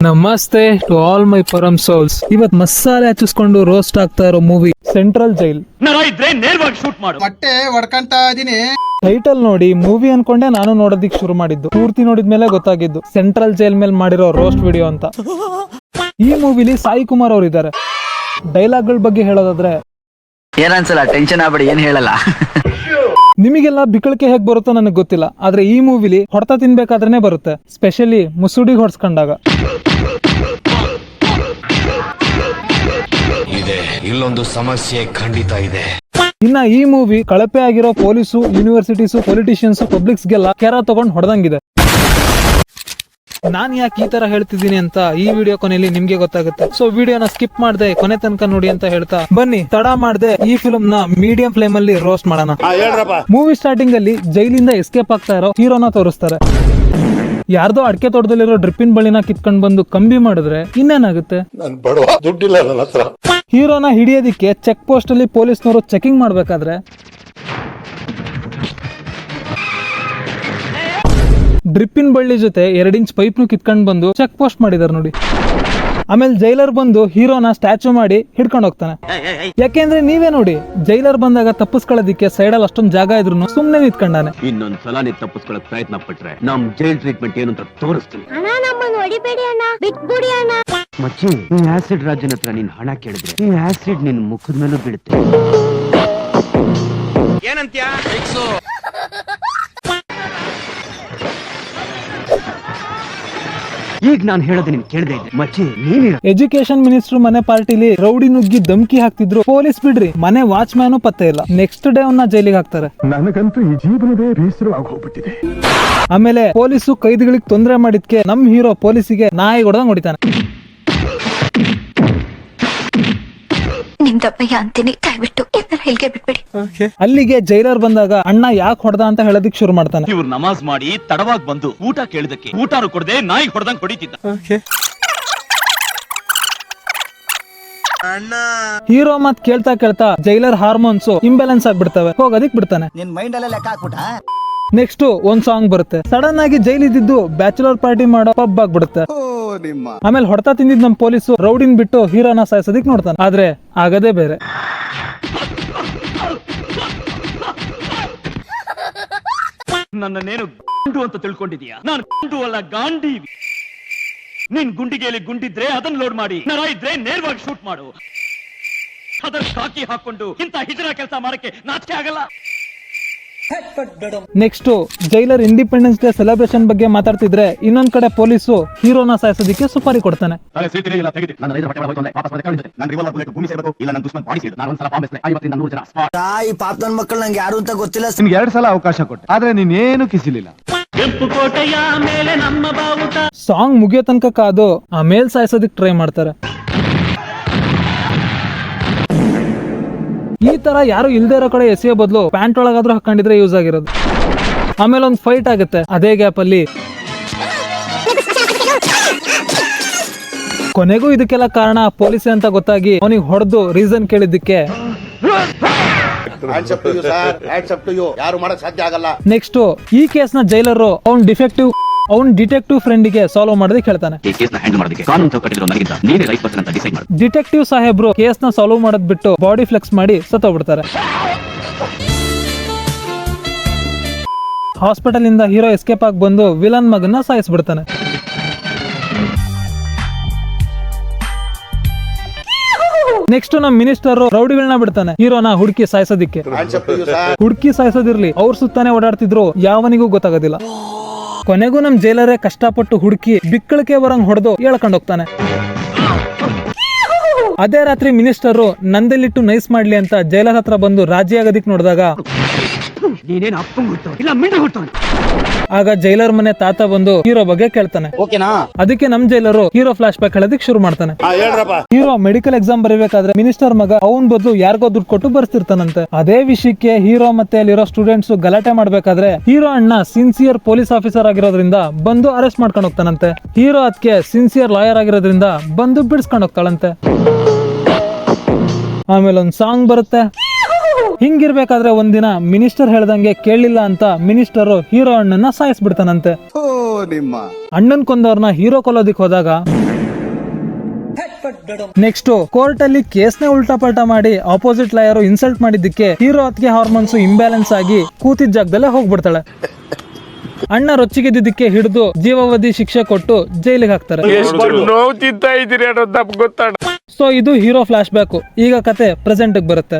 ನಮಸ್ತೆ to all my ಪರಂ souls. ಇವತ್ ಮಸಾಲೆ ಹಚ್ಚಿಸ್ಕೊಂಡು ರೋಸ್ಟ್ ಆಗ್ತಾ ಇರೋ ಮೂವಿ ಸೆಂಟ್ರಲ್ ಜೈಲ್. ಬಟ್ಟೆ ಹೊಡ್ಕಂತ ಇದೀನಿ. ಟೈಟಲ್ ನೋಡಿ ಮೂವಿ ಅನ್ಕೊಂಡೆ ನಾನು ನೋಡೋದಿಕ್ ಶುರು ಮಾಡಿದ್ದು. ಪೂರ್ತಿ ನೋಡಿದ್ಮೇಲೆ ಗೊತ್ತಾಗಿದ್ದು ಸೆಂಟ್ರಲ್ ಜೈಲ್ ಮೇಲೆ ಮಾಡಿರೋ ರೋಸ್ಟ್ ವಿಡಿಯೋ ಅಂತ. ಈ ಮೂವಿಲಿ ಸಾಯಿ ಕುಮಾರ್ ಅವ್ರು ಇದ್ದಾರೆ. ಡೈಲಾಗ್ ಗಳ ಬಗ್ಗೆ ಹೇಳೋದಾದ್ರೆ ಏನನ್ಸಲ್ಲ, ಟೆನ್ಷನ್ ಆಗ್ಬೇಡಿ, ಏನ್ ಹೇಳಲ್ಲ. ನಿಮಗೆಲ್ಲ ಬಿಕ್ಕಳಿಕೆ ಹೇಗ್ ಬರುತ್ತೋ ನನಗೆ ಗೊತ್ತಿಲ್ಲ, ಆದ್ರೆ ಈ ಮೂವಿಲಿ ಹೊಡೆತ ತಿನ್ಬೇಕಾದ್ರೇನೆ ಬರುತ್ತೆ, ಸ್ಪೆಷಲಿ ಮುಸುಡಿ ಹೊಡ್ಸ್ಕೊಂಡಾಗ. ಇದೆ ಇಲ್ಲೊಂದು ಸಮಸ್ಯೆ ಖಂಡಿತ ಇದೆ. ಇನ್ನ ಈ ಮೂವಿ ಕಳಪೆ ಆಗಿರೋ ಪೊಲೀಸು, ಯೂನಿವರ್ಸಿಟೀಸು, ಪೊಲಿಟಿಷಿಯನ್ಸ್, ಪಬ್ಲಿಕ್ಸ್ಗೆಲ್ಲ ಕೆರ ತಗೊಂಡ್ ಹೊಡೆದಂಗಿದೆ. ನಾನ್ ಯಾಕೆ ಈ ತರ ಹೇಳ್ತಿದ್ದೀನಿ ಅಂತ ಈ ವಿಡಿಯೋ ಕೊನೆಯಲ್ಲಿ ನಿಮ್ಗೆ ಗೊತ್ತಾಗುತ್ತೆ. ಸೊ ವಿಡಿಯೋನ ಸ್ಕಿಪ್ ಮಾಡದೆ ಕೊನೆ ತನಕ ನೋಡಿ ಅಂತ ಹೇಳ್ತಾ ಬನ್ನಿ ತಡ ಮಾಡದೆ ಈ ಫಿಲ್ಮ್ ನ ಮೀಡಿಯಂ ಫ್ಲೇಮ್ ಅಲ್ಲಿ ರೋಸ್ಟ್ ಮಾಡೋಣ. ಮೂವಿ ಸ್ಟಾರ್ಟಿಂಗ್ ಅಲ್ಲಿ ಜೈಲಿಂದ ಎಸ್ಕೇಪ್ ಆಗ್ತಾ ಇರೋ ಹೀರೋನ ತೋರಿಸ್ತಾರೆ. ಯಾರ್ದೋ ಅಡಿಕೆ ತೋಟದಲ್ಲಿರೋ ಡ್ರಿಪ್ಪಿನ ಬಳಿನ ಕಿತ್ಕೊಂಡ್ ಬಂದು ಕಂಬಿ ಮಾಡಿದ್ರೆ ಇನ್ನೇನಾಗುತ್ತೆ? ಹೀರೋನ ಹಿಡಿಯೋದಿಕ್ಕೆ ಚೆಕ್ ಪೋಸ್ಟ್ ಅಲ್ಲಿ ಪೊಲೀಸ್ನವರು ಚೆಕಿಂಗ್ ಮಾಡ್ಬೇಕಾದ್ರೆ ಡ್ರಿಪ್ಪಿನ ಬಳ್ಳಿ ಜೊತೆ 2 ಇಂಚ್ ಪೈಪ್ ನು ಕಿತ್ಕೊಂಡ್ ಬಂದು ಚೆಕ್ ಪೋಸ್ಟ್ ಮಾಡಿದಾರೆ ನೋಡಿ. ಆಮೇಲೆ ಜೈಲರ್ ಬಂದು ಹೀರೋನ ಸ್ಟ್ಯಾಚು ಮಾಡಿ ಹಿಡ್ಕೊಂಡು ಹೋಗ್ತಾನೆ. ಯಾಕೆಂದ್ರೆ ನೀವೇ ನೋಡಿ, ಜೈಲರ್ ಬಂದಾಗ ತಪ್ಪಿಸ್ಕೊಳ್ಳೋದಿಕ್ಕೆ ಸೈಡಲ್ಲಿ ಅಷ್ಟೊಂದು ಜಾಗ ಇದ್ರು ಸುಮ್ನೆ ನಿಂತ್ಕೊಂಡಾನೆ. ಇನ್ನೊಂದ್ಸಲ ನೀ ತಪ್ಪಿಸ್ಕೊಳ್ಳಕ್ ಪ್ರಯತ್ನ ಪಟ್ರೆ ನಮ್ ಜೈಲ್ ಟ್ರೀಟ್ಮೆಂಟ್ ಏನು ಅಂತ ತೋರಿಸ್ತೀನಿ. ಮಚ್ಚಿ, ಈ ಆಸಿಡ್ ರಾಜನ ಹತ್ರ ನೀನ್ ಹಣ ಕೇಳಿದ್ರೆ ಈ ಆಸಿಡ್ ನಿನ್ ಮುಖದ ಮೇಲೂ ಬೀಳುತ್ತೆ. ಏನಂತ್ಯ? ಈಗ ನಾನು ಹೇಳೋದು ನಿನ್ ಕೇಳದೆ ಇದೆ ಮಚ್ಚಿ. ನೀನು ಎಜುಕೇಶನ್ ಮಿನಿಸ್ಟರ್ ಮನೆ ಪಾರ್ಟಿಲಿ ರೌಡಿ ನುಗ್ಗಿ ಧಮ್ಕಿ ಹಾಕ್ತಿದ್ರು, ಪೊಲೀಸ್ ಬಿಡ್ರಿ, ಮನೆ ವಾಚ್ ಮ್ಯಾನು ಪತ್ತೆ ಇಲ್ಲ. ನೆಕ್ಸ್ಟ್ ಡೇ ಅವನ್ನ ಜೈಲಿಗೆ ಹಾಕ್ತಾರೆ. ನನಗಂತೂ ಈ ಜೀವನವೇ ಬೇಸರವಾಗಿ ಹೋಗ್ಬಿಟ್ಟಿದೆ. ಆಮೇಲೆ ಪೊಲೀಸು ಕೈದಿಗಳಿಗೆ ತೊಂದರೆ ಮಾಡಿದ್ಕೆ ನಮ್ ಹೀರೋ ಪೊಲೀಸಿಗೆ ನಾಯಿ ಹೊಡೆದಂಗ್ ಹೊಡಿತಾನೆ. ಅಲ್ಲಿಗೆ ಜೈಲರ್ ಬಂದಾಗ ಅಣ್ಣ ಯಾಕೆ ಹೊಡೆದ ಅಂತ ಹೇಳೋದಿಕ್ ಶುರು ಮಾಡ್ತಾನೆ. ಇವ್ರು ನಮಾಜ್ ಮಾಡಿ ತಡವಾಗಿ ಬಂದು ಊಟ ಕೇಳಿದಕ್ಕೆ ಊಟನು ಕೊಡದೆ ನಾಯಿ ಹೊಡೆದಂಗ್ ಹೊಡಿತಿದ್ದ. ಹೀರೋ ಮತ್ ಕೇಳ್ತಾ ಕೇಳ್ತಾ ಜೈಲರ್ ಹಾರ್ಮೋನ್ಸ್ ಇಂಬ್ಯಾಲೆನ್ಸ್ ಆಗ್ಬಿಡ್ತವೆ, ಹೋಗೋದಿಕ್ ಬಿಡ್ತಾನೆ. ನಿನ್ ಮೈಂಡ್ ಅಲ್ಲೇ ಲೆಕ್ಕ ಹಾಕ್ಬಿಟ್ಟ. ನೆಕ್ಸ್ಟ್ ಒಂದ್ ಸಾಂಗ್ ಬರುತ್ತೆ. ಸಡನ್ ಆಗಿ ಜೈಲ್ ಇದ್ದಿದ್ದು ಬ್ಯಾಚುಲರ್ ಪಾರ್ಟಿ ಮಾಡೋ ಪಬ್ ಆಗ್ಬಿಡುತ್ತೆ. ಆಮೇಲೆ ಹೊಡೆತ ತಿಂದಿದ್ ನಮ್ ಪೊಲೀಸು ರೌಡಿನ್ ಬಿಟ್ಟು ಹೀರೋನ ಸಾಯಿಸೋದಿಕ್ ನೋಡ್ತಾನೆ. ಆದ್ರೆ ಆಗದೇ ಬೇರೆ. ನನ್ನೇನು ಗುಂಡು ಅಂತ ತಿಳ್ಕೊಂಡಿದೀಯಾ? ನಾನು ಗುಂಡು ಅಲ್ಲ, ಗಾಂಡೀವಿ. ನೀನ್ ಗುಂಡಿಗೆಯಲ್ಲಿ ಗುಂಡಿದ್ರೆ ಅದನ್ನ ಲೋಡ್ ಮಾಡಿ, ನರ ಇದ್ರೆ ನೇರವಾಗಿ ಶೂಟ್ ಮಾಡು. ಅದನ್ನ ಕಾಕಿ ಹಾಕೊಂಡು ಇಂತ ಹಿಜರ ಕೆಲಸ ಮಾಡಕ್ಕೆ ನಾಚಿಕೆ ಆಗಲ್ಲ. Next jailer independence day celebration ಬಗ್ಗೆ ಮಾತಾಡ್ತಿದ್ರೆ ಇನ್ನೊಂದ್ ಕಡೆ ಪೊಲೀಸು ಹೀರೋನ ಸಾಯಿಸೋದಿಕ್ಕೆ ಸುಪಾರಿ ಕೊಡ್ತಾನೆ. ತಾಯಿ ಪಾಪನ ಮಕ್ಕಳು ನಂಗೆ ಯಾರು ಅಂತ ಗೊತ್ತಿಲ್ಲ. ನಿಮ್ಗೆ 2 ಸಲ ಅವಕಾಶ ಕೊಟ್ಟೆ, ಆದ್ರೆ ನೀನೇನು ಕಿಸಿಲಿಲ್ಲ. ಸಾಂಗ್ ಮುಗಿಯೋ ತನಕ ಕಾದು ಆಮೇಲೆ ಸಾಯಿಸೋದಿಕ್ ಟ್ರೈ ಮಾಡ್ತಾರೆ. ಈ ತರ ಯಾರು ಇಲ್ದೇ ಇರೋ ಕಡೆ ಎಸೆಯೋ ಬದಲು ಪ್ಯಾಂಟ್ ಒಳಗಾದ್ರೂ ಹಾಕೊಂಡಿದ್ರೆ ಯೂಸ್ ಆಗಿರೋದು. ಆಮೇಲೆ ಒಂದು ಫೈಟ್ ಆಗುತ್ತೆ. ಅದೇ ಗ್ಯಾಪ್ ಅಲ್ಲಿ ಕೊನೆಗೂ ಇದಕ್ಕೆಲ್ಲ ಕಾರಣ ಪೊಲೀಸ್ ಅಂತ ಗೊತ್ತಾಗಿ ಅವನಿಗೆ ಹೊಡೆದು ರೀಸನ್ ಕೇಳಿದ್ದಕ್ಕೆ ನೆಕ್ಸ್ಟ್ ಈ ಕೇಸ್ ನ ಜೈಲರು ಅವ್ನ್ ಡಿಟೆಕ್ಟಿವ್ ಫ್ರೆಂಡಿಗೆ ಸಾಲ್ವ್ ಮಾಡೋದಕ್ಕೆ ಹೇಳ್ತಾನೆ. ಡಿಟೆಕ್ಟಿವ್ ಸಾಹೇಬ್ರು ಕೇಸ್ ನ ಸಾಲ್ವ್ ಮಾಡೋದ್ ಬಿಟ್ಟು ಬಾಡಿ ಫ್ಲೆಕ್ಸ್ ಮಾಡಿ ಸತ್ತೋಗ್ಬಿಡ್ತಾರೆ. ಹಾಸ್ಪಿಟಲ್ ಇಂದ ಹೀರೋ ಎಸ್ಕೇಪ್ ಆಗಿ ಬಂದು ವಿಲನ್ ಮಗನ್ನ ಸಾಯಿಸ್ಬಿಡ್ತಾನೆ. ನೆಕ್ಸ್ಟ್ ನಮ್ ಮಿನಿಸ್ಟರ್ ರೌಡಿಗಳನ್ನ ಬಿಡ್ತಾನೆ ಹೀರೋನ ಹುಡುಕಿ ಸಾಯಿಸೋದಿಕ್ಕೆ. ಹುಡುಕಿ ಸಾಯಿಸೋದಿರ್ಲಿ, ಅವ್ರ ಸುತ್ತಾನೆ ಓಡಾಡ್ತಿದ್ರು, ಯಾವನಿಗೂ ಗೊತ್ತಾಗೋದಿಲ್ಲ. ಕೊನೆಗೂ ನಮ್ ಜೈಲರೇ ಕಷ್ಟಪಟ್ಟು ಹುಡುಕಿ ಬಿಕ್ಕಳಿಕೆ ಬರಂಗ್ ಹೊಡೆದು ಹೇಳ್ಕೊಂಡ್ ಹೋಗ್ತಾನೆ. ಅದೇ ರಾತ್ರಿ ಮಿನಿಸ್ಟರ್ ನಂದೆಲ್ಲಿಟ್ಟು ನೈಸ್ ಮಾಡ್ಲಿ ಅಂತ ಜೈಲರ್ ಹತ್ರ ಬಂದು ರಾಜಿ ಆಗೋದಿಕ್ ನೋಡಿದಾಗ ಆಗ ಜೈಲರ್ ಮನೆ ತಾತ ಬಂದು ಹೀರೋ ಬಗ್ಗೆ ಕೇಳ್ತಾನೆ. ಅದಕ್ಕೆ ನಮ್ ಜೈಲರು ಹೀರೋ ಫ್ಲಾಶ್ ಬ್ಯಾಕ್ ಹೇಳೋದಿಕ್ ಶುರು ಮಾಡ್ತಾನೆ. ಹೀರೋ ಮೆಡಿಕಲ್ ಎಕ್ಸಾಮ್ ಬರೀಬೇಕಾದ್ರೆ ಮಿನಿಸ್ಟರ್ ಮಗ ಅವನ್ ಬದಲು ಯಾರಿಗೋ ದುಡ್ಡು ಕೊಟ್ಟು ಬರ್ತಿರ್ತಾನಂತೆ. ಅದೇ ವಿಷಯಕ್ಕೆ ಹೀರೋ ಮತ್ತೆ ಅಲ್ಲಿರೋ ಸ್ಟೂಡೆಂಟ್ಸ್ ಗಲಾಟೆ ಮಾಡ್ಬೇಕಾದ್ರೆ ಹೀರೋ ಅಣ್ಣ ಸಿನ್ಸಿಯರ್ ಪೊಲೀಸ್ ಆಫೀಸರ್ ಆಗಿರೋದ್ರಿಂದ ಬಂದು ಅರೆಸ್ಟ್ ಮಾಡ್ಕೊಂಡು ಹೋಗ್ತಾನಂತೆ. ಹೀರೋ ಅದಕ್ಕೆ ಸಿನ್ಸಿಯರ್ ಲಾಯರ್ ಆಗಿರೋದ್ರಿಂದ ಬಂದು ಬಿಡಿಸ್ಕೊಂಡು ಹೋಗ್ತಾಳಂತೆ. ಆಮೇಲೆ ಒಂದ್ ಸಾಂಗ್ ಬರುತ್ತೆ. ಹಿಂಗಿರ್ಬೇಕಾದ್ರೆ ಒಂದಿನ ಮಿನಿಸ್ಟರ್ ಹೇಳ್ದಂಗೆ ಕೇಳಲಿಲ್ಲ ಅಂತ ಮಿನಿಸ್ಟರ್ ಹೀರೋ ಅಣ್ಣನ ಸಾಯಿಸ್ಬಿಡ್ತಾನಂತೆ. ಅಣ್ಣನ್ ಕೊಂದವ್ರನ್ನ ಹೀರೋ ಕೊಲ್ಲೋದಿಕ್ ಹೋದಾಗ ನೆಕ್ಸ್ಟ್ ಕೋರ್ಟ್ ಅಲ್ಲಿ ಕೇಸ್ನೇ ಉಲ್ಟಾ ಪಲ್ಟಾ ಮಾಡಿ ಆಪೋಸಿಟ್ ಲಾಯರ್ ಇನ್ಸಲ್ಟ್ ಮಾಡಿದ್ದಕ್ಕೆ ಹೀರೋ ಅತ್ತಿಗೆ ಹಾರ್ಮೋನ್ಸ್ ಇಂಬ್ಯಾಲೆನ್ಸ್ ಆಗಿ ಕೂತಿದ್ದ ಜಾಗದಲ್ಲೇ ಹೋಗ್ಬಿಡ್ತಾಳೆ. ಅಣ್ಣ ರೊಚ್ಚಿಗೆದ್ದಿದ್ದಕ್ಕೆ ಹಿಡಿದು ಜೀವಾವಧಿ ಶಿಕ್ಷೆ ಕೊಟ್ಟು ಜೈಲಿಗೆ ಹಾಕ್ತಾರೆ. ಸೊ ಇದು ಹೀರೋ ಫ್ಲಾಶ್ ಬ್ಯಾಕ್. ಈಗ ಕತೆ ಪ್ರೆಸೆಂಟ್ ಬರುತ್ತೆ.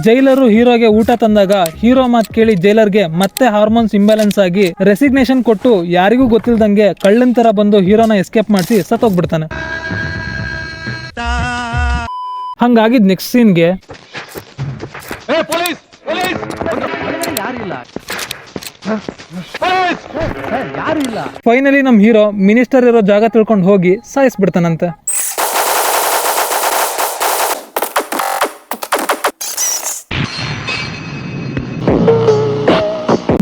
ಜೈಲರು ಹೀರೋಗೆ ಊಟ ತಂದಾಗ ಹೀರೋ ಮಾತ್ ಕೇಳಿ ಜೈಲರ್ಗೆ ಮತ್ತೆ ಹಾರ್ಮೋನ್ಸ್ ಇಂಬ್ಯಾಲೆನ್ಸ್ ಆಗಿ ರೆಸಿಗ್ನೇಷನ್ ಕೊಟ್ಟು ಯಾರಿಗೂ ಗೊತ್ತಿಲ್ದಂಗೆ ಕಳ್ಳನ್ ತರ ಬಂದು ಹೀರೋನ ಎಸ್ಕೇಪ್ ಮಾಡಿಸಿ ಸತ್ತೋಗ್ಬಿಡ್ತಾನೆ. ಹಂಗಾಗಿದ್ ನೆಕ್ಸ್ಟ್ ಸೀನ್ಗೆ ಫೈನಲಿ ನಮ್ ಹೀರೋ ಮಿನಿಸ್ಟರ್ ಇರೋ ಜಾಗ ತಿಳ್ಕೊಂಡು ಹೋಗಿ ಸಾಯಿಸ್ಬಿಡ್ತಾನಂತೆ.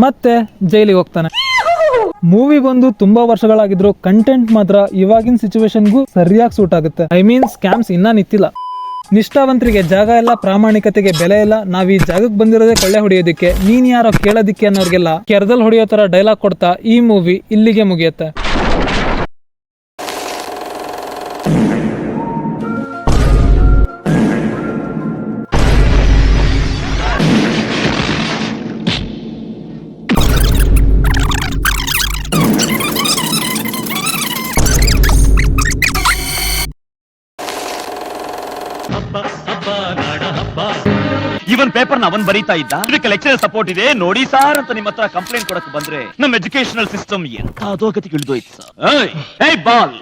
ಮತ್ತೆ ಜೈಲಿಗೆ ಹೋಗ್ತಾನೆ. ಮೂವಿ ಬಂದು ತುಂಬಾ ವರ್ಷಗಳಾಗಿದ್ರು ಕಂಟೆಂಟ್ ಮಾತ್ರ ಇವಾಗಿನ ಸಿಚುವೇಶನ್ಗೂ ಸರಿಯಾಗಿ ಸೂಟ್ ಆಗುತ್ತೆ. ಐ ಮೀನ್ ಸ್ಕ್ಯಾಮ್ಸ್ ಇನ್ನ ನಿಂತಿಲ್ಲ. ನಿಷ್ಠಾವಂತರಿಗೆ ಜಾಗ ಇಲ್ಲ, ಪ್ರಾಮಾಣಿಕತೆಗೆ ಬೆಲೆ ಇಲ್ಲ. ನಾವ್ ಈ ಜಾಗಕ್ಕೆ ಬಂದಿರೋದೇ ಕೊಳ್ಳೆ ಹೊಡೆಯೋದಿಕ್ಕೆ, ನೀನ್ ಯಾರೋ ಕೇಳೋದಿಕ್ಕೆ ಅನ್ನೋರ್ಗೆಲ್ಲ ಕೆರದಲ್ಲಿ ಹೊಡೆಯೋ ತರ ಡೈಲಾಗ್ ಕೊಡ್ತಾ ಈ ಮೂವಿ ಇಲ್ಲಿಗೆ ಮುಗಿಯುತ್ತೆ. ಇವನ್ ಪೇಪರ್ ನ ಅವನ್ ಬರೀತಾ ಇದ್ದ. ಇದಕ್ಕೆ ಲೆಕ್ಚರರ್ ಸಪೋರ್ಟ್ ಇದೆ ನೋಡಿ ಸಾರ್ ಅಂತ ನಿಮ್ಮ ಹತ್ರ ಕಂಪ್ಲೇಂಟ್ ಕೊಡಕ್ ಬಂದ್ರೆ ನಮ್ಮ ಎಜುಕೇಶನಲ್ ಸಿಸ್ಟಮ್ ಎಂತ ಅಧೋಗತಿಗೆ ಇಳಿದೋಯ್ತು ಸರ್. ಏಯ್ ಬಾಲ್,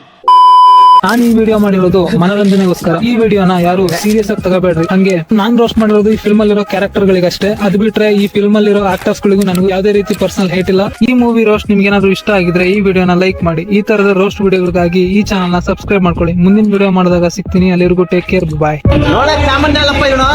ನಾನು ಈ ವಿಡಿಯೋ ಮಾಡಿರೋದು ಮನೋರಂಜನೆಗೋಸ್ಕರ. ಈ ವಿಡಿಯೋನ ಯಾರು ಸೀರಿಯಸ್ ಆಗಿ ತಗೋಬೇಡ್ರಿ. ಹಂಗೆ ನಾನ್ ರೋಸ್ಟ್ ಮಾಡಿರೋದು ಈ ಫಿಲ್ಮ್ ಅಲ್ಲಿರೋ ಕ್ಯಾರೆಕ್ಟರ್ ಗಳಿಗಷ್ಟೇ. ಅದ್ ಬಿಟ್ರೆ ಈ ಫಿಲ್ಮ್ ಅಲ್ಲಿರೋ ಆಕ್ಟರ್ಸ್ ಗಳಿಗೂ ನನಗೂ ಯಾವುದೇ ರೀತಿ ಪರ್ಸನಲ್ ಹೇಟ್ ಇಲ್ಲ. ಈ ಮೂವಿ ರೋಸ್ಟ್ ನಿಮ್ಗೆ ಏನಾದ್ರು ಇಷ್ಟ ಆಗಿದ್ರೆ ಈ ವಿಡಿಯೋನ ಲೈಕ್ ಮಾಡಿ. ಈ ತರದ ರೋಸ್ಟ್ ವಿಡಿಯೋಗಳಿಗಾಗಿ ಈ ಚಾನಲ್ ನ ಸಬ್ಸ್ಕ್ರೈಬ್ ಮಾಡ್ಕೊಳ್ಳಿ. ಮುಂದಿನ ವಿಡಿಯೋ ಮಾಡಿದಾಗ ಸಿಗ್ತೀನಿ. ಅಲ್ಲಿವರೆಗೂ ಟೇಕ್ ಕೇರ್, ಬಾಯ್. ನೋಡಕ್ ಸಾಮಾನ್ಯ ಅಲ್ಲಪ್ಪ ಇವನು.